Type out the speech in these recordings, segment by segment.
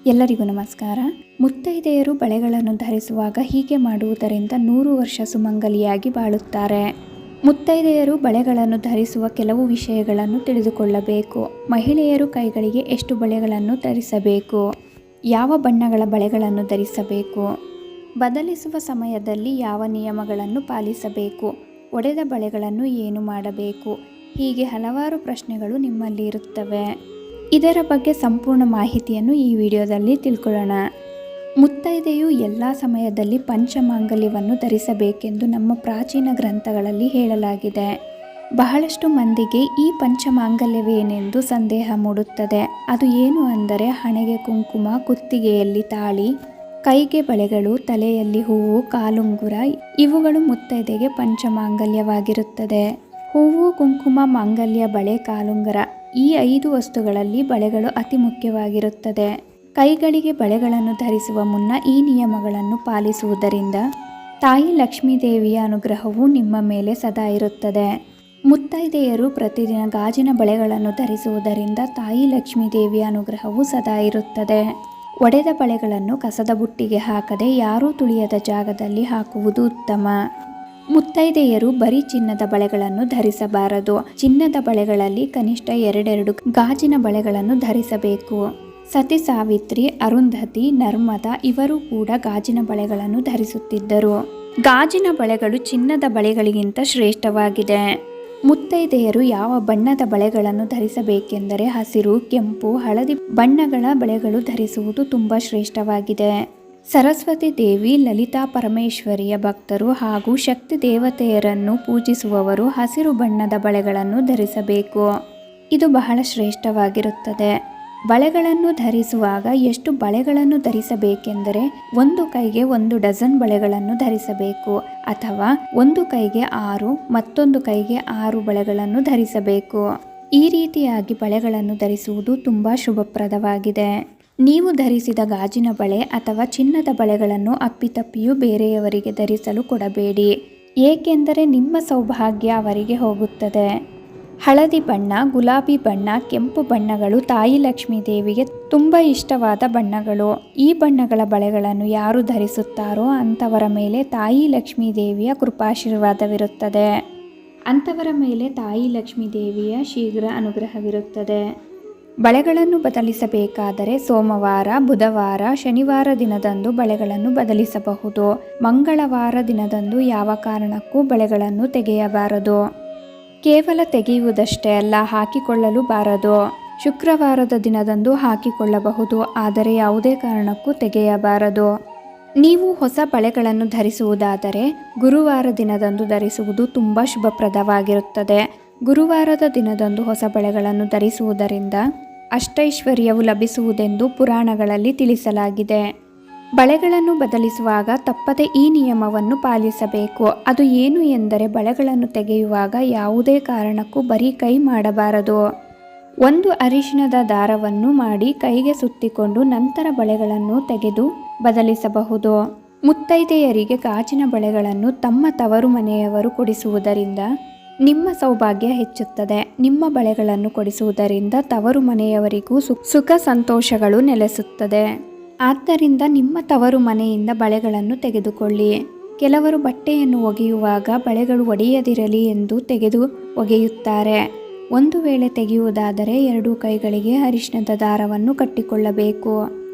ಎಲ್ಲರಿಗೂ ನಮಸ್ಕಾರ. ಮುತ್ತೈದೆಯರು ಬಳೆಗಳನ್ನು ಧರಿಸುವಾಗ ಹೀಗೆ ಮಾಡುವುದರಿಂದ 100 ವರ್ಷ ಸುಮಂಗಲಿಯಾಗಿ ಬಾಳುತ್ತಾರೆ. ಮುತ್ತೈದೆಯರು ಬಳೆಗಳನ್ನು ಧರಿಸುವ ಕೆಲವು ವಿಷಯಗಳನ್ನು ತಿಳಿದುಕೊಳ್ಳಬೇಕು. ಮಹಿಳೆಯರು ಕೈಗಳಿಗೆ ಎಷ್ಟು ಬಳೆಗಳನ್ನು ಧರಿಸಬೇಕು, ಯಾವ ಬಣ್ಣಗಳ ಬಳೆಗಳನ್ನು ಧರಿಸಬೇಕು, ಬದಲಿಸುವ ಸಮಯದಲ್ಲಿ ಯಾವ ನಿಯಮಗಳನ್ನು ಪಾಲಿಸಬೇಕು, ಒಡೆದ ಬಳೆಗಳನ್ನು ಏನು ಮಾಡಬೇಕು, ಹೀಗೆ ಹಲವಾರು ಪ್ರಶ್ನೆಗಳು ನಿಮ್ಮಲ್ಲಿ ಇರುತ್ತವೆ. ಇದರ ಬಗ್ಗೆ ಸಂಪೂರ್ಣ ಮಾಹಿತಿಯನ್ನು ಈ ವಿಡಿಯೋದಲ್ಲಿ ತಿಳ್ಕೊಳ್ಳೋಣ. ಮುತ್ತೈದೆಯು ಎಲ್ಲ ಸಮಯದಲ್ಲಿ ಪಂಚಮಾಂಗಲ್ಯವನ್ನು ಧರಿಸಬೇಕೆಂದು ನಮ್ಮ ಪ್ರಾಚೀನ ಗ್ರಂಥಗಳಲ್ಲಿ ಹೇಳಲಾಗಿದೆ. ಬಹಳಷ್ಟು ಮಂದಿಗೆ ಈ ಪಂಚಮಾಂಗಲ್ಯವೇನೆಂದು ಸಂದೇಹ ಮೂಡುತ್ತದೆ. ಅದು ಏನು ಅಂದರೆ ಹಣೆಗೆ ಕುಂಕುಮ, ಕುತ್ತಿಗೆಯಲ್ಲಿ ತಾಳಿ, ಕೈಗೆ ಬಳೆಗಳು, ತಲೆಯಲ್ಲಿ ಹೂವು, ಕಾಲುಂಗುರ ಇವುಗಳು ಮುತ್ತೈದೆಗೆ ಪಂಚಮಾಂಗಲ್ಯವಾಗಿರುತ್ತದೆ. ಹೂವು, ಕುಂಕುಮ, ಮಾಂಗಲ್ಯ, ಬಳೆ, ಕಾಲುಂಗರ ಈ 5 ವಸ್ತುಗಳಲ್ಲಿ ಬಳೆಗಳು ಅತಿ ಮುಖ್ಯವಾಗಿರುತ್ತದೆ. ಕೈಗಳಿಗೆ ಬಳೆಗಳನ್ನು ಧರಿಸುವ ಮುನ್ನ ಈ ನಿಯಮಗಳನ್ನು ಪಾಲಿಸುವುದರಿಂದ ತಾಯಿ ಲಕ್ಷ್ಮೀದೇವಿಯ ಅನುಗ್ರಹವು ನಿಮ್ಮ ಮೇಲೆ ಸದಾ ಇರುತ್ತದೆ. ಮುತ್ತೈದೆಯರು ಪ್ರತಿದಿನ ಗಾಜಿನ ಬಳೆಗಳನ್ನು ಧರಿಸುವುದರಿಂದ ತಾಯಿ ಲಕ್ಷ್ಮೀದೇವಿಯ ಅನುಗ್ರಹವು ಸದಾ ಇರುತ್ತದೆ. ಒಡೆದ ಬಳೆಗಳನ್ನು ಕಸದ ಬುಟ್ಟಿಗೆ ಹಾಕದೆ ಯಾರೂ ತುಳಿಯದ ಜಾಗದಲ್ಲಿ ಹಾಕುವುದು ಉತ್ತಮ. ಮುತ್ತೈದೆಯರು ಬರೀ ಚಿನ್ನದ ಬಳೆಗಳನ್ನು ಧರಿಸಬಾರದು. ಚಿನ್ನದ ಬಳೆಗಳಲ್ಲಿ ಕನಿಷ್ಠ 2 ಗಾಜಿನ ಬಳೆಗಳನ್ನು ಧರಿಸಬೇಕು. ಸತಿ ಸಾವಿತ್ರಿ, ಅರುಂಧತಿ, ನರ್ಮದಾ ಇವರು ಕೂಡ ಗಾಜಿನ ಬಳೆಗಳನ್ನು ಧರಿಸುತ್ತಿದ್ದರು. ಗಾಜಿನ ಬಳೆಗಳು ಚಿನ್ನದ ಬಳೆಗಳಿಗಿಂತ ಶ್ರೇಷ್ಠವಾಗಿದೆ. ಮುತ್ತೈದೆಯರು ಯಾವ ಬಣ್ಣದ ಬಳೆಗಳನ್ನು ಧರಿಸಬೇಕೆಂದರೆ ಹಸಿರು, ಕೆಂಪು, ಹಳದಿ ಬಣ್ಣಗಳ ಬಳೆಗಳು ಧರಿಸುವುದು ತುಂಬ ಶ್ರೇಷ್ಠವಾಗಿದೆ. ಸರಸ್ವತಿ ದೇವಿ, ಲಲಿತಾ ಪರಮೇಶ್ವರಿಯ ಭಕ್ತರು ಹಾಗೂ ಶಕ್ತಿ ದೇವತೆಯರನ್ನು ಪೂಜಿಸುವವರು ಹಸಿರು ಬಣ್ಣದ ಬಳೆಗಳನ್ನು ಧರಿಸಬೇಕು. ಇದು ಬಹಳ ಶ್ರೇಷ್ಠವಾಗಿರುತ್ತದೆ. ಬಳೆಗಳನ್ನು ಧರಿಸುವಾಗ ಎಷ್ಟು ಬಳೆಗಳನ್ನು ಧರಿಸಬೇಕೆಂದರೆ ಒಂದು ಕೈಗೆ 1 ಡಜನ್ ಬಳೆಗಳನ್ನು ಧರಿಸಬೇಕು, ಅಥವಾ ಒಂದು ಕೈಗೆ 6, ಮತ್ತೊಂದು ಕೈಗೆ 6 ಬಳೆಗಳನ್ನು ಧರಿಸಬೇಕು. ಈ ರೀತಿಯಾಗಿ ಬಳೆಗಳನ್ನು ಧರಿಸುವುದು ತುಂಬ ಶುಭಪ್ರದವಾಗಿದೆ. ನೀವು ಧರಿಸಿದ ಗಾಜಿನ ಬಳೆ ಅಥವಾ ಚಿನ್ನದ ಬಳೆಗಳನ್ನು ಅಪ್ಪಿತಪ್ಪಿಯೂ ಬೇರೆಯವರಿಗೆ ಧರಿಸಲು ಕೊಡಬೇಡಿ, ಏಕೆಂದರೆ ನಿಮ್ಮ ಸೌಭಾಗ್ಯ ಅವರಿಗೆ ಹೋಗುತ್ತದೆ. ಹಳದಿ ಬಣ್ಣ, ಗುಲಾಬಿ ಬಣ್ಣ, ಕೆಂಪು ಬಣ್ಣಗಳು ತಾಯಿ ಲಕ್ಷ್ಮೀ ದೇವಿಗೆ ತುಂಬ ಇಷ್ಟವಾದ ಬಣ್ಣಗಳು. ಈ ಬಣ್ಣಗಳ ಬಳೆಗಳನ್ನು ಯಾರು ಧರಿಸುತ್ತಾರೋ ಅಂಥವರ ಮೇಲೆ ತಾಯಿ ಲಕ್ಷ್ಮೀ ದೇವಿಯ ಕೃಪಾಶೀರ್ವಾದವಿರುತ್ತದೆ. ಅಂಥವರ ಮೇಲೆ ತಾಯಿ ಲಕ್ಷ್ಮೀ ದೇವಿಯ ಶೀಘ್ರ ಅನುಗ್ರಹವಿರುತ್ತದೆ. ಬಳೆಗಳನ್ನು ಬದಲಿಸಬೇಕಾದರೆ ಸೋಮವಾರ, ಬುಧವಾರ, ಶನಿವಾರ ದಿನದಂದು ಬಳೆಗಳನ್ನು ಬದಲಿಸಬಹುದು. ಮಂಗಳವಾರ ದಿನದಂದು ಯಾವ ಕಾರಣಕ್ಕೂ ಬಳೆಗಳನ್ನು ತೆಗೆಯಬಾರದು. ಕೇವಲ ತೆಗೆಯುವುದಷ್ಟೇ ಅಲ್ಲ, ಹಾಕಿಕೊಳ್ಳಲು ಬಾರದು. ಶುಕ್ರವಾರದ ದಿನದಂದು ಹಾಕಿಕೊಳ್ಳಬಹುದು, ಆದರೆ ಯಾವುದೇ ಕಾರಣಕ್ಕೂ ತೆಗೆಯಬಾರದು. ನೀವು ಹೊಸ ಬಳೆಗಳನ್ನು ಧರಿಸುವುದಾದರೆ ಗುರುವಾರ ದಿನದಂದು ಧರಿಸುವುದು ತುಂಬ ಶುಭಪ್ರದವಾಗಿರುತ್ತದೆ. ಗುರುವಾರದ ದಿನದಂದು ಹೊಸ ಬಳೆಗಳನ್ನು ಧರಿಸುವುದರಿಂದ ಅಷ್ಟೈಶ್ವರ್ಯವು ಲಭಿಸುವುದೆಂದು ಪುರಾಣಗಳಲ್ಲಿ ತಿಳಿಸಲಾಗಿದೆ. ಬಳೆಗಳನ್ನು ಬದಲಿಸುವಾಗ ತಪ್ಪದೆ ಈ ನಿಯಮವನ್ನು ಪಾಲಿಸಬೇಕು. ಅದು ಏನು ಎಂದರೆ ಬಳೆಗಳನ್ನು ತೆಗೆಯುವಾಗ ಯಾವುದೇ ಕಾರಣಕ್ಕೂ ಬರೀ ಕೈ ಮಾಡಬಾರದು. ಒಂದು ಅರಿಶಿಣದ ದಾರವನ್ನು ಮಾಡಿ ಕೈಗೆ ಸುತ್ತಿಕೊಂಡು ನಂತರ ಬಳೆಗಳನ್ನು ತೆಗೆದು ಬದಲಿಸಬಹುದು. ಮುತ್ತೈದೆಯರಿಗೆ ಗಾಜಿನ ಬಳೆಗಳನ್ನು ತಮ್ಮ ತವರು ಮನೆಯವರು ಕೊಡಿಸುವುದರಿಂದ ನಿಮ್ಮ ಸೌಭಾಗ್ಯ ಹೆಚ್ಚುತ್ತದೆ. ನಿಮ್ಮ ಬಳೆಗಳನ್ನು ಕೊಡಿಸುವುದರಿಂದ ತವರು ಮನೆಯವರಿಗೂ ಸುಖ ಸಂತೋಷಗಳು ನೆಲೆಸುತ್ತದೆ. ಆದ್ದರಿಂದ ನಿಮ್ಮ ತವರು ಮನೆಯಿಂದ ಬಳೆಗಳನ್ನು ತೆಗೆದುಕೊಳ್ಳಿ. ಕೆಲವರು ಬಟ್ಟೆಯನ್ನು ಒಗೆಯುವಾಗ ಬಳೆಗಳು ಒಡೆಯದಿರಲಿ ಎಂದು ತೆಗೆದು ಒಗೆಯುತ್ತಾರೆ. ಒಂದು ವೇಳೆ ತೆಗೆಯುವುದಾದರೆ 2 ಕೈಗಳಿಗೆ ಅರಿಶಿಣದ ದಾರವನ್ನು ಕಟ್ಟಿಕೊಳ್ಳಬೇಕು.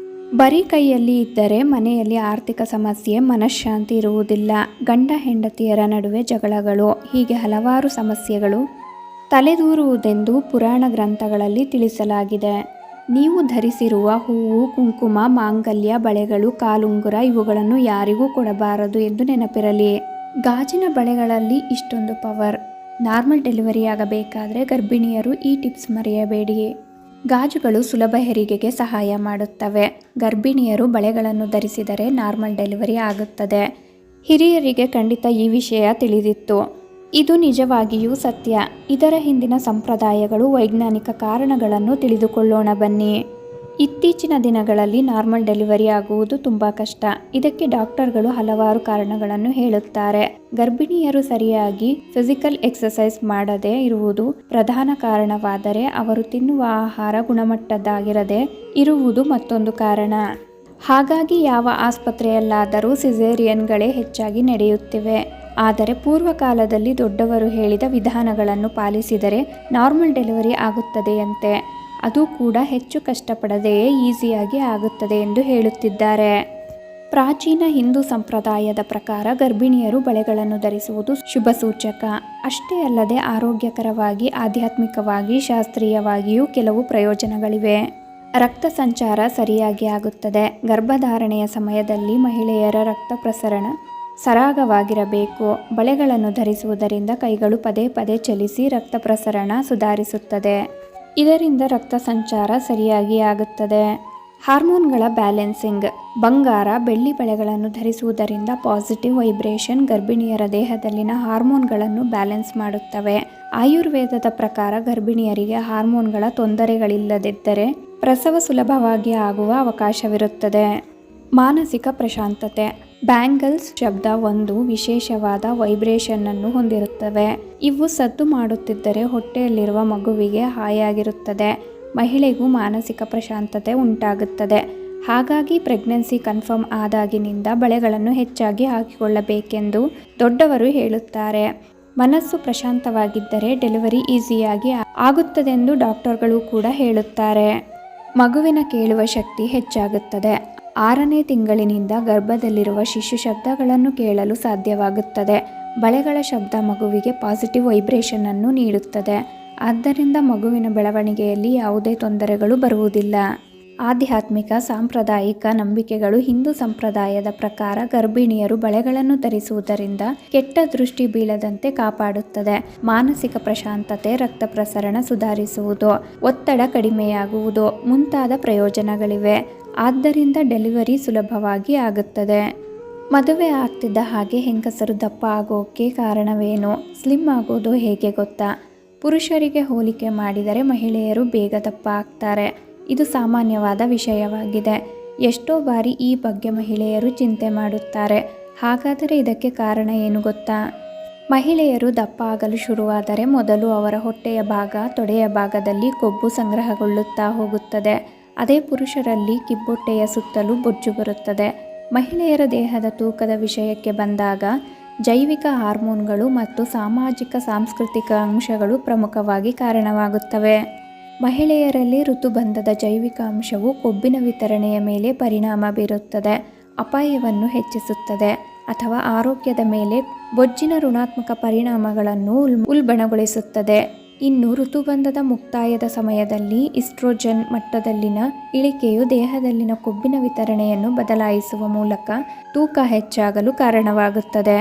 ಬರೀ ಕೈಯಲ್ಲಿ ಇದ್ದರೆ ಮನೆಯಲ್ಲಿ ಆರ್ಥಿಕ ಸಮಸ್ಯೆ, ಮನಃಶಾಂತಿ ಇರುವುದಿಲ್ಲ. ಗಂಡ ಹೆಂಡತಿಯರ ನಡುವೆ ಜಗಳಗಳು, ಹೀಗೆ ಹಲವಾರು ಸಮಸ್ಯೆಗಳು ತಲೆದೂರುವುದೆಂದು ಪುರಾಣ ಗ್ರಂಥಗಳಲ್ಲಿ ತಿಳಿಸಲಾಗಿದೆ. ನೀವು ಧರಿಸಿರುವ ಹೂವು, ಕುಂಕುಮ, ಮಾಂಗಲ್ಯ, ಬಳೆಗಳು, ಕಾಲುಂಗುರ ಇವುಗಳನ್ನು ಯಾರಿಗೂ ಕೊಡಬಾರದು ಎಂದು ನೆನಪಿರಲಿ. ಗಾಜಿನ ಬಳೆಗಳಲ್ಲಿ ಇಷ್ಟೊಂದು ಪವರ್. ನಾರ್ಮಲ್ ಡೆಲಿವರಿ ಆಗಬೇಕಾದರೆ ಗರ್ಭಿಣಿಯರು ಈ ಟಿಪ್ಸ್ ಮರೆಯಬೇಡಿ. ಗಾಜುಗಳು ಸುಲಭ ಹೆರಿಗೆಗೆ ಸಹಾಯ ಮಾಡುತ್ತವೆ. ಗರ್ಭಿಣಿಯರು ಬಳೆಗಳನ್ನು ಧರಿಸಿದರೆ ನಾರ್ಮಲ್ ಡೆಲಿವರಿ ಆಗುತ್ತದೆ. ಹಿರಿಯರಿಗೆ ಖಂಡಿತ ಈ ವಿಷಯ ತಿಳಿದಿತ್ತು. ಇದು ನಿಜವಾಗಿಯೂ ಸತ್ಯ. ಇದರ ಹಿಂದಿನ ಸಂಪ್ರದಾಯಗಳು, ವೈಜ್ಞಾನಿಕ ಕಾರಣಗಳನ್ನು ತಿಳಿದುಕೊಳ್ಳೋಣ ಬನ್ನಿ. ಇತ್ತೀಚಿನ ದಿನಗಳಲ್ಲಿ ನಾರ್ಮಲ್ ಡೆಲಿವರಿ ಆಗುವುದು ತುಂಬ ಕಷ್ಟ. ಇದಕ್ಕೆ ಡಾಕ್ಟರ್ಗಳು ಹಲವಾರು ಕಾರಣಗಳನ್ನು ಹೇಳುತ್ತಾರೆ. ಗರ್ಭಿಣಿಯರು ಸರಿಯಾಗಿ ಫಿಸಿಕಲ್ ಎಕ್ಸರ್ಸೈಸ್ ಮಾಡದೇ ಇರುವುದು ಪ್ರಧಾನ ಕಾರಣವಾದರೆ, ಅವರು ತಿನ್ನುವ ಆಹಾರ ಗುಣಮಟ್ಟದ್ದಾಗಿರದೆ ಇರುವುದು ಮತ್ತೊಂದು ಕಾರಣ. ಹಾಗಾಗಿ ಯಾವ ಆಸ್ಪತ್ರೆಯಲ್ಲಾದರೂ ಸಿಸೇರಿಯನ್ಗಳೇ ಹೆಚ್ಚಾಗಿ ನಡೆಯುತ್ತಿವೆ. ಆದರೆ ಪೂರ್ವಕಾಲದಲ್ಲಿ ದೊಡ್ಡವರು ಹೇಳಿದ ವಿಧಾನಗಳನ್ನು ಪಾಲಿಸಿದರೆ ನಾರ್ಮಲ್ ಡೆಲಿವರಿ ಆಗುತ್ತದೆಯಂತೆ. ಅದು ಕೂಡ ಹೆಚ್ಚು ಕಷ್ಟಪಡದೆಯೇ ಈಸಿಯಾಗಿ ಆಗುತ್ತದೆ ಎಂದು ಹೇಳುತ್ತಿದ್ದಾರೆ. ಪ್ರಾಚೀನ ಹಿಂದೂ ಸಂಪ್ರದಾಯದ ಪ್ರಕಾರ ಗರ್ಭಿಣಿಯರು ಬಳೆಗಳನ್ನು ಧರಿಸುವುದು ಶುಭ ಸೂಚಕ. ಅಷ್ಟೇ ಅಲ್ಲದೆ ಆರೋಗ್ಯಕರವಾಗಿ, ಆಧ್ಯಾತ್ಮಿಕವಾಗಿ, ಶಾಸ್ತ್ರೀಯವಾಗಿಯೂ ಕೆಲವು ಪ್ರಯೋಜನಗಳಿವೆ. ರಕ್ತ ಸಂಚಾರ ಸರಿಯಾಗಿ ಆಗುತ್ತದೆ. ಗರ್ಭಧಾರಣೆಯ ಸಮಯದಲ್ಲಿ ಮಹಿಳೆಯರ ರಕ್ತ ಪ್ರಸರಣ ಸರಾಗವಾಗಿರಬೇಕು. ಬಳೆಗಳನ್ನು ಧರಿಸುವುದರಿಂದ ಕೈಗಳು ಪದೇ ಪದೇ ಚಲಿಸಿ ರಕ್ತ ಪ್ರಸರಣ ಸುಧಾರಿಸುತ್ತದೆ. ಇದರಿಂದ ರಕ್ತ ಸಂಚಾರ ಸರಿಯಾಗಿ ಆಗುತ್ತದೆ. ಹಾರ್ಮೋನ್ಗಳ ಬ್ಯಾಲೆನ್ಸಿಂಗ್. ಬಂಗಾರ, ಬೆಳ್ಳಿ ಬಳೆಗಳನ್ನು ಧರಿಸುವುದರಿಂದ ಪಾಸಿಟಿವ್ ವೈಬ್ರೇಷನ್ ಗರ್ಭಿಣಿಯರ ದೇಹದಲ್ಲಿನ ಹಾರ್ಮೋನ್ಗಳನ್ನು ಬ್ಯಾಲೆನ್ಸ್ ಮಾಡುತ್ತವೆ. ಆಯುರ್ವೇದದ ಪ್ರಕಾರ ಗರ್ಭಿಣಿಯರಿಗೆ ಹಾರ್ಮೋನ್ಗಳ ತೊಂದರೆಗಳಿಲ್ಲದಿದ್ದರೆ ಪ್ರಸವ ಸುಲಭವಾಗಿ ಆಗುವ ಅವಕಾಶವಿರುತ್ತದೆ. ಮಾನಸಿಕ ಪ್ರಶಾಂತತೆ. ಬ್ಯಾಂಗಲ್ಸ್ ಶಬ್ದ ಒಂದು ವಿಶೇಷವಾದ ವೈಬ್ರೇಷನ್ ಅನ್ನು ಹೊಂದಿರುತ್ತವೆ. ಇವು ಸದ್ದು ಮಾಡುತ್ತಿದ್ದರೆ ಹೊಟ್ಟೆಯಲ್ಲಿರುವ ಮಗುವಿಗೆ ಹಾಯಾಗಿರುತ್ತದೆ. ಮಹಿಳೆಗೂ ಮಾನಸಿಕ ಪ್ರಶಾಂತತೆ ಉಂಟಾಗುತ್ತದೆ. ಹಾಗಾಗಿ ಪ್ರೆಗ್ನೆನ್ಸಿ ಕನ್ಫರ್ಮ್ ಆದಾಗಿನಿಂದ ಬಳೆಗಳನ್ನು ಹೆಚ್ಚಾಗಿ ಹಾಕಿಕೊಳ್ಳಬೇಕೆಂದು ದೊಡ್ಡವರು ಹೇಳುತ್ತಾರೆ. ಮನಸ್ಸು ಪ್ರಶಾಂತವಾಗಿದ್ದರೆ ಡೆಲಿವರಿ ಈಸಿಯಾಗಿ ಆಗುತ್ತದೆಂದು ಡಾಕ್ಟರ್ಗಳು ಕೂಡ ಹೇಳುತ್ತಾರೆ. ಮಗುವಿನ ಕೇಳುವ ಶಕ್ತಿ ಹೆಚ್ಚಾಗುತ್ತದೆ. 6ನೇ ತಿಂಗಳಿನಿಂದ ಗರ್ಭದಲ್ಲಿರುವ ಶಿಶು ಶಬ್ದಗಳನ್ನು ಕೇಳಲು ಸಾಧ್ಯವಾಗುತ್ತದೆ. ಬಳೆಗಳ ಶಬ್ದ ಮಗುವಿಗೆ ಪಾಸಿಟಿವ್ ವೈಬ್ರೇಷನ್ ಅನ್ನು ನೀಡುತ್ತದೆ. ಆದ್ದರಿಂದ ಮಗುವಿನ ಬೆಳವಣಿಗೆಯಲ್ಲಿ ಯಾವುದೇ ತೊಂದರೆಗಳು ಬರುವುದಿಲ್ಲ. ಆಧ್ಯಾತ್ಮಿಕ ಸಾಂಪ್ರದಾಯಿಕ ನಂಬಿಕೆಗಳು. ಹಿಂದೂ ಸಂಪ್ರದಾಯದ ಪ್ರಕಾರ ಗರ್ಭಿಣಿಯರು ಬಳೆಗಳನ್ನು ಧರಿಸುವುದರಿಂದ ಕೆಟ್ಟ ದೃಷ್ಟಿ ಬೀಳದಂತೆ ಕಾಪಾಡುತ್ತದೆ. ಮಾನಸಿಕ ಪ್ರಶಾಂತತೆ, ರಕ್ತ ಪ್ರಸರಣ ಸುಧಾರಿಸುವುದು, ಒತ್ತಡ ಕಡಿಮೆಯಾಗುವುದು ಮುಂತಾದ ಪ್ರಯೋಜನಗಳಿವೆ. ಆದ್ದರಿಂದ ಡೆಲಿವರಿ ಸುಲಭವಾಗಿ ಆಗುತ್ತದೆ. ಮದುವೆ ಆಗ್ತಿದ್ದ ಹಾಗೆ ಹೆಂಗಸರು ದಪ್ಪ ಆಗೋಕೆ ಕಾರಣವೇನು? ಸ್ಲಿಮ್ ಆಗೋದು ಹೇಗೆ ಗೊತ್ತಾ? ಪುರುಷರಿಗೆ ಹೋಲಿಕೆ ಮಾಡಿದರೆ ಮಹಿಳೆಯರು ಬೇಗ ದಪ್ಪ ಆಗ್ತಾರೆ. ಇದು ಸಾಮಾನ್ಯವಾದ ವಿಷಯವಾಗಿದೆ. ಎಷ್ಟೋ ಬಾರಿ ಈ ಬಗ್ಗೆ ಮಹಿಳೆಯರು ಚಿಂತೆ ಮಾಡುತ್ತಾರೆ. ಹಾಗಾದರೆ ಇದಕ್ಕೆ ಕಾರಣ ಏನು ಗೊತ್ತಾ? ಮಹಿಳೆಯರು ದಪ್ಪ ಆಗಲು ಶುರುವಾದರೆ ಮೊದಲು ಅವರ ಹೊಟ್ಟೆಯ ಭಾಗ, ತೊಡೆಯ ಭಾಗದಲ್ಲಿ ಕೊಬ್ಬು ಸಂಗ್ರಹಗೊಳ್ಳುತ್ತಾ ಹೋಗುತ್ತದೆ. ಅದೇ ಪುರುಷರಲ್ಲಿ ಕಿಬ್ಬೊಟ್ಟೆಯ ಸುತ್ತಲೂ ಬೊಜ್ಜು ಬರುತ್ತದೆ. ಮಹಿಳೆಯರ ದೇಹದ ತೂಕದ ವಿಷಯಕ್ಕೆ ಬಂದಾಗ ಜೈವಿಕ ಹಾರ್ಮೋನ್ಗಳು ಮತ್ತು ಸಾಮಾಜಿಕ ಸಾಂಸ್ಕೃತಿಕ ಅಂಶಗಳು ಪ್ರಮುಖವಾಗಿ ಕಾರಣವಾಗುತ್ತವೆ. ಮಹಿಳೆಯರಲ್ಲಿ ಋತುಬಂಧದ ಜೈವಿಕ ಅಂಶವು ಕೊಬ್ಬಿನ ವಿತರಣೆಯ ಮೇಲೆ ಪರಿಣಾಮ ಬೀರುತ್ತದೆ, ಅಪಾಯವನ್ನು ಹೆಚ್ಚಿಸುತ್ತದೆ ಅಥವಾ ಆರೋಗ್ಯದ ಮೇಲೆ ಬೊಜ್ಜಿನ ಋಣಾತ್ಮಕ ಪರಿಣಾಮಗಳನ್ನು ಉಲ್ಬಣಗೊಳಿಸುತ್ತದೆ. ಇನ್ನು ಋತುಬಂಧದ ಮುಕ್ತಾಯದ ಸಮಯದಲ್ಲಿ ಈಸ್ಟ್ರೋಜನ್ ಮಟ್ಟದಲ್ಲಿನ ಇಳಿಕೆಯು ದೇಹದಲ್ಲಿನ ಕೊಬ್ಬಿನ ವಿತರಣೆಯನ್ನು ಬದಲಾಯಿಸುವ ಮೂಲಕ ತೂಕ ಹೆಚ್ಚಾಗಲು ಕಾರಣವಾಗುತ್ತದೆ.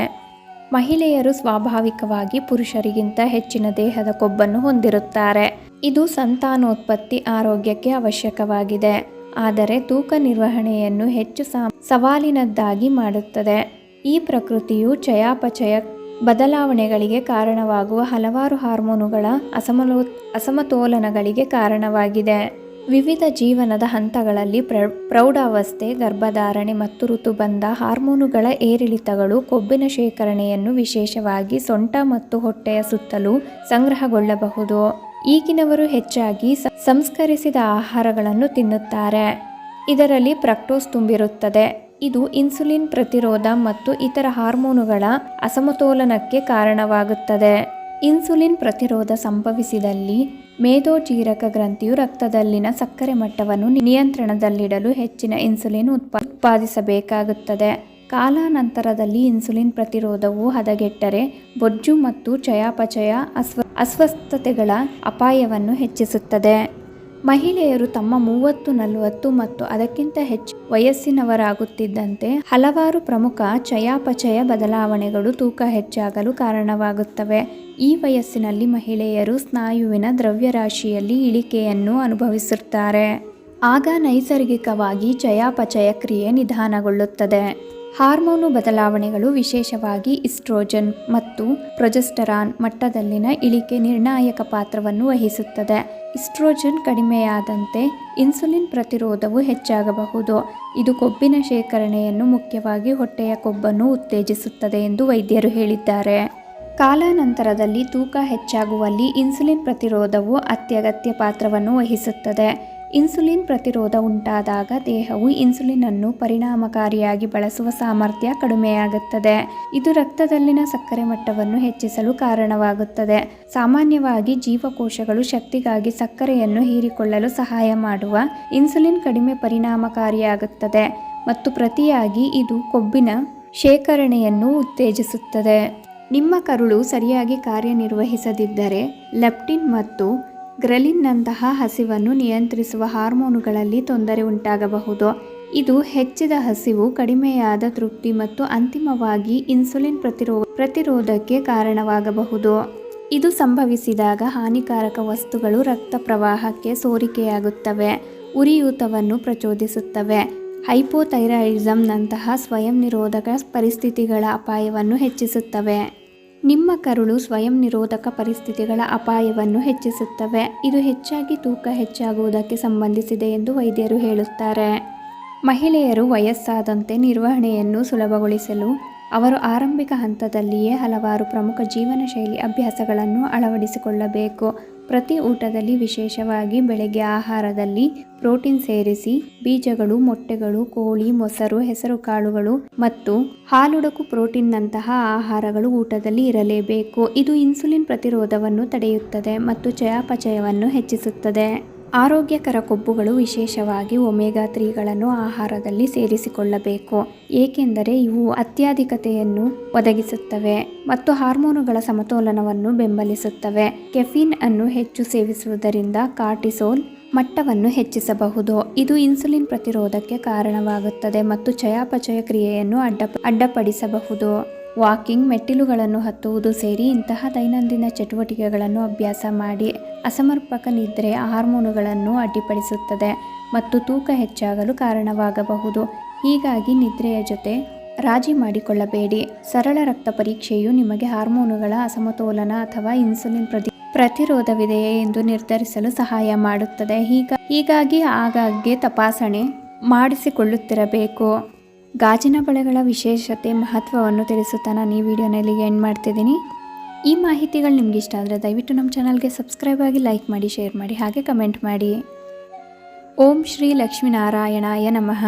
ಮಹಿಳೆಯರು ಸ್ವಾಭಾವಿಕವಾಗಿ ಪುರುಷರಿಗಿಂತ ಹೆಚ್ಚಿನ ದೇಹದ ಕೊಬ್ಬನ್ನು ಹೊಂದಿರುತ್ತಾರೆ. ಇದು ಸಂತಾನೋತ್ಪತ್ತಿ ಆರೋಗ್ಯಕ್ಕೆ ಅವಶ್ಯಕವಾಗಿದೆ. ಆದರೆ ತೂಕ ನಿರ್ವಹಣೆಯನ್ನು ಹೆಚ್ಚು ಸವಾಲಿನದ್ದಾಗಿ ಮಾಡುತ್ತದೆ. ಈ ಪ್ರಕೃತಿಯು ಚಯಾಪಚಯ ಬದಲಾವಣೆಗಳಿಗೆ ಕಾರಣವಾಗುವ ಹಲವಾರು ಹಾರ್ಮೋನುಗಳ ಅಸಮತೋಲನಗಳಿಗೆ ಕಾರಣವಾಗಿದೆ. ವಿವಿಧ ಜೀವನದ ಹಂತಗಳಲ್ಲಿ ಪ್ರೌಢಾವಸ್ಥೆ, ಗರ್ಭಧಾರಣೆ ಮತ್ತು ಋತುಬಂಧ ಹಾರ್ಮೋನುಗಳ ಏರಿಳಿತಗಳು ಕೊಬ್ಬಿನ ಶೇಖರಣೆಯನ್ನು ವಿಶೇಷವಾಗಿ ಸೊಂಟ ಮತ್ತು ಹೊಟ್ಟೆಯ ಸುತ್ತಲೂ ಸಂಗ್ರಹಗೊಳ್ಳಬಹುದು. ಈಗಿನವರು ಹೆಚ್ಚಾಗಿ ಸಂಸ್ಕರಿಸಿದ ಆಹಾರಗಳನ್ನು ತಿನ್ನುತ್ತಾರೆ. ಇದರಲ್ಲಿ ಫ್ರಕ್ಟೋಸ್ ತುಂಬಿರುತ್ತದೆ. ಇದು ಇನ್ಸುಲಿನ್ ಪ್ರತಿರೋಧ ಮತ್ತು ಇತರ ಹಾರ್ಮೋನುಗಳ ಅಸಮತೋಲನಕ್ಕೆ ಕಾರಣವಾಗುತ್ತದೆ. ಇನ್ಸುಲಿನ್ ಪ್ರತಿರೋಧ ಸಂಭವಿಸಿದಲ್ಲಿ ಮೇದೋಜೀರಕ ಗ್ರಂಥಿಯು ರಕ್ತದಲ್ಲಿನ ಸಕ್ಕರೆ ಮಟ್ಟವನ್ನು ನಿಯಂತ್ರಣದಲ್ಲಿಡಲು ಹೆಚ್ಚಿನ ಇನ್ಸುಲಿನ್ ಉತ್ಪಾದಿಸಬೇಕಾಗುತ್ತದೆ. ಕಾಲಾನಂತರದಲ್ಲಿ ಇನ್ಸುಲಿನ್ ಪ್ರತಿರೋಧವು ಹದಗೆಟ್ಟರೆ ಬೊಜ್ಜು ಮತ್ತು ಚಯಾಪಚಯ ಅಸ್ವಸ್ಥತೆಗಳ ಅಪಾಯವನ್ನು ಹೆಚ್ಚಿಸುತ್ತದೆ. ಮಹಿಳೆಯರು ತಮ್ಮ 30, 40 ಮತ್ತು ಅದಕ್ಕಿಂತ ಹೆಚ್ಚು ವಯಸ್ಸಿನವರಾಗುತ್ತಿದ್ದಂತೆ ಹಲವಾರು ಪ್ರಮುಖ ಚಯಾಪಚಯ ಬದಲಾವಣೆಗಳು ತೂಕ ಹೆಚ್ಚಾಗಲು ಕಾರಣವಾಗುತ್ತವೆ. ಈ ವಯಸ್ಸಿನಲ್ಲಿ ಮಹಿಳೆಯರು ಸ್ನಾಯುವಿನ ದ್ರವ್ಯರಾಶಿಯಲ್ಲಿ ಇಳಿಕೆಯನ್ನು ಅನುಭವಿಸುತ್ತಾರೆ. ಆಗ ನೈಸರ್ಗಿಕವಾಗಿ ಚಯಾಪಚಯ ಕ್ರಿಯೆ ನಿಧಾನಗೊಳ್ಳುತ್ತದೆ. ಹಾರ್ಮೋನು ಬದಲಾವಣೆಗಳು ವಿಶೇಷವಾಗಿ ಈಸ್ಟ್ರೋಜನ್ ಮತ್ತು ಪ್ರೊಜೆಸ್ಟರಾನ್ ಮಟ್ಟದಲ್ಲಿನ ಇಳಿಕೆ ನಿರ್ಣಾಯಕ ಪಾತ್ರವನ್ನು ವಹಿಸುತ್ತದೆ. ಈಸ್ಟ್ರೋಜನ್ ಕಡಿಮೆಯಾದಂತೆ ಇನ್ಸುಲಿನ್ ಪ್ರತಿರೋಧವು ಹೆಚ್ಚಾಗಬಹುದು. ಇದು ಕೊಬ್ಬಿನ ಶೇಖರಣೆಯನ್ನು, ಮುಖ್ಯವಾಗಿ ಹೊಟ್ಟೆಯ ಕೊಬ್ಬನ್ನು ಉತ್ತೇಜಿಸುತ್ತದೆ ಎಂದು ವೈದ್ಯರು ಹೇಳಿದ್ದಾರೆ. ಕಾಲಾನಂತರದಲ್ಲಿ ತೂಕ ಹೆಚ್ಚಾಗುವಲ್ಲಿ ಇನ್ಸುಲಿನ್ ಪ್ರತಿರೋಧವು ಅತ್ಯಗತ್ಯ ಪಾತ್ರವನ್ನು ವಹಿಸುತ್ತದೆ. ಇನ್ಸುಲಿನ್ ಪ್ರತಿರೋಧ ಉಂಟಾದಾಗ ದೇಹವು ಇನ್ಸುಲಿನ್ ಅನ್ನು ಪರಿಣಾಮಕಾರಿಯಾಗಿ ಬಳಸುವ ಸಾಮರ್ಥ್ಯ ಕಡಿಮೆಯಾಗುತ್ತದೆ. ಇದು ರಕ್ತದಲ್ಲಿನ ಸಕ್ಕರೆ ಮಟ್ಟವನ್ನು ಹೆಚ್ಚಿಸಲು ಕಾರಣವಾಗುತ್ತದೆ. ಸಾಮಾನ್ಯವಾಗಿ ಜೀವಕೋಶಗಳು ಶಕ್ತಿಗಾಗಿ ಸಕ್ಕರೆಯನ್ನು ಹೀರಿಕೊಳ್ಳಲು ಸಹಾಯ ಮಾಡುವ ಇನ್ಸುಲಿನ್ ಕಡಿಮೆ ಪರಿಣಾಮಕಾರಿಯಾಗುತ್ತದೆ ಮತ್ತು ಪ್ರತಿಯಾಗಿ ಇದು ಕೊಬ್ಬಿನ ಶೇಖರಣೆಯನ್ನು ಉತ್ತೇಜಿಸುತ್ತದೆ. ನಿಮ್ಮ ಕರುಳು ಸರಿಯಾಗಿ ಕಾರ್ಯನಿರ್ವಹಿಸದಿದ್ದರೆ ಲೆಪ್ಟಿನ್ ಮತ್ತು ಗ್ರೆಲಿನ್ನಂತಹ ಹಸಿವನ್ನು ನಿಯಂತ್ರಿಸುವ ಹಾರ್ಮೋನುಗಳಲ್ಲಿ ತೊಂದರೆ ಉಂಟಾಗಬಹುದು. ಇದು ಹೆಚ್ಚಿದ ಹಸಿವು, ಕಡಿಮೆಯಾದ ತೃಪ್ತಿ ಮತ್ತು ಅಂತಿಮವಾಗಿ ಇನ್ಸುಲಿನ್ ಪ್ರತಿರೋಧಕ್ಕೆ ಕಾರಣವಾಗಬಹುದು. ಇದು ಸಂಭವಿಸಿದಾಗ ಹಾನಿಕಾರಕ ವಸ್ತುಗಳು ರಕ್ತ ಪ್ರವಾಹಕ್ಕೆ ಸೋರಿಕೆಯಾಗುತ್ತವೆ, ಉರಿಯೂತವನ್ನು ಪ್ರಚೋದಿಸುತ್ತವೆ, ಹೈಪೋಥೈರಾಯಿಡಿಸಂನಂತಹ ಸ್ವಯಂ ನಿರೋಧಕ ಪರಿಸ್ಥಿತಿಗಳ ಅಪಾಯವನ್ನು ಹೆಚ್ಚಿಸುತ್ತವೆ. ನಿಮ್ಮ ಕರುಳು ಸ್ವಯಂ ನಿರೋಧಕ ಪರಿಸ್ಥಿತಿಗಳ ಅಪಾಯವನ್ನು ಹೆಚ್ಚಿಸುತ್ತವೆ. ಇದು ಹೆಚ್ಚಾಗಿ ತೂಕ ಹೆಚ್ಚಾಗುವುದಕ್ಕೆ ಸಂಬಂಧಿಸಿದೆ ಎಂದು ವೈದ್ಯರು ಹೇಳುತ್ತಾರೆ. ಮಹಿಳೆಯರು ವಯಸ್ಸಾದಂತೆ ನಿರ್ವಹಣೆಯನ್ನು ಸುಲಭಗೊಳಿಸಲು ಅವರು ಆರಂಭಿಕ ಹಂತದಲ್ಲಿಯೇ ಹಲವಾರು ಪ್ರಮುಖ ಜೀವನ ಶೈಲಿ ಅಭ್ಯಾಸಗಳನ್ನು ಅಳವಡಿಸಿಕೊಳ್ಳಬೇಕು. ಪ್ರತಿ ಊಟದಲ್ಲಿ, ವಿಶೇಷವಾಗಿ ಬೆಳಗ್ಗೆ ಆಹಾರದಲ್ಲಿ, ಪ್ರೋಟೀನ್ ಸೇರಿಸಿ. ಬೀಜಗಳು, ಮೊಟ್ಟೆಗಳು, ಕೋಳಿ, ಮೊಸರು, ಹೆಸರುಕಾಳುಗಳು ಮತ್ತು ಹಾಲುಡಕು ಪ್ರೋಟೀನ್ನಂತಹ ಆಹಾರಗಳು ಊಟದಲ್ಲಿ ಇರಲೇಬೇಕು. ಇದು ಇನ್ಸುಲಿನ್ ಪ್ರತಿರೋಧವನ್ನು ತಡೆಯುತ್ತದೆ ಮತ್ತು ಚಯಾಪಚಯವನ್ನು ಹೆಚ್ಚಿಸುತ್ತದೆ. ಆರೋಗ್ಯಕರ ಕೊಬ್ಬುಗಳು, ವಿಶೇಷವಾಗಿ ಒಮೆಗಾ 3ಗಳನ್ನು ಆಹಾರದಲ್ಲಿ ಸೇರಿಸಿಕೊಳ್ಳಬೇಕು, ಏಕೆಂದರೆ ಇವು ಅತ್ಯಾಧಿಕತೆಯನ್ನು ಒದಗಿಸುತ್ತವೆ ಮತ್ತು ಹಾರ್ಮೋನುಗಳ ಸಮತೋಲನವನ್ನು ಬೆಂಬಲಿಸುತ್ತವೆ. ಕೆಫೀನ್ ಅನ್ನು ಹೆಚ್ಚು ಸೇವಿಸುವುದರಿಂದ ಕಾರ್ಟಿಸೋಲ್ ಮಟ್ಟವನ್ನು ಹೆಚ್ಚಿಸಬಹುದು. ಇದು ಇನ್ಸುಲಿನ್ ಪ್ರತಿರೋಧಕ್ಕೆ ಕಾರಣವಾಗುತ್ತದೆ ಮತ್ತು ಚಯಾಪಚಯ ಕ್ರಿಯೆಯನ್ನು ಅಡ್ಡಪಡಿಸಬಹುದು. ವಾಕಿಂಗ್, ಮೆಟ್ಟಿಲುಗಳನ್ನು ಹತ್ತುವುದು ಸೇರಿ ಇಂತಹ ದೈನಂದಿನ ಚಟುವಟಿಕೆಗಳನ್ನು ಅಭ್ಯಾಸ ಮಾಡಿ. ಅಸಮರ್ಪಕ ನಿದ್ರೆ ಹಾರ್ಮೋನುಗಳನ್ನು ಅಡ್ಡಿಪಡಿಸುತ್ತದೆ ಮತ್ತು ತೂಕ ಹೆಚ್ಚಾಗಲು ಕಾರಣವಾಗಬಹುದು. ಹೀಗಾಗಿ ನಿದ್ರೆಯ ಜೊತೆ ರಾಜಿ ಮಾಡಿಕೊಳ್ಳಬೇಡಿ. ಸರಳ ರಕ್ತ ಪರೀಕ್ಷೆಯು ನಿಮಗೆ ಹಾರ್ಮೋನುಗಳ ಅಸಮತೋಲನ ಅಥವಾ ಇನ್ಸುಲಿನ್ ಪ್ರತಿರೋಧವಿದೆಯೇ ಎಂದು ನಿರ್ಧರಿಸಲು ಸಹಾಯ ಮಾಡುತ್ತದೆ. ಹೀಗಾಗಿ ಆಗಾಗ್ಗೆ ತಪಾಸಣೆ ಮಾಡಿಸಿಕೊಳ್ಳುತ್ತಿರಬೇಕು. ಗಾಜಿನ ಬಳೆಗಳ ವಿಶೇಷತೆ, ಮಹತ್ವವನ್ನು ತಿಳಿಸುತ್ತಾ ನಾನು ಈ ವಿಡಿಯೋನಲ್ಲಿ ಎಂಡ್ ಮಾಡ್ತಿದ್ದೀನಿ. ಈ ಮಾಹಿತಿಗಳು ನಿಮ್ಗೆ ಇಷ್ಟ ಆದರೆ ದಯವಿಟ್ಟು ನಮ್ಮ ಚಾನಲ್ಗೆ ಸಬ್ಸ್ಕ್ರೈಬ್ ಆಗಿ, ಲೈಕ್ ಮಾಡಿ, ಶೇರ್ ಮಾಡಿ, ಹಾಗೆ ಕಮೆಂಟ್ ಮಾಡಿ. ಓಂ ಶ್ರೀ ಲಕ್ಷ್ಮೀನಾರಾಯಣಾಯ ನಮಃ.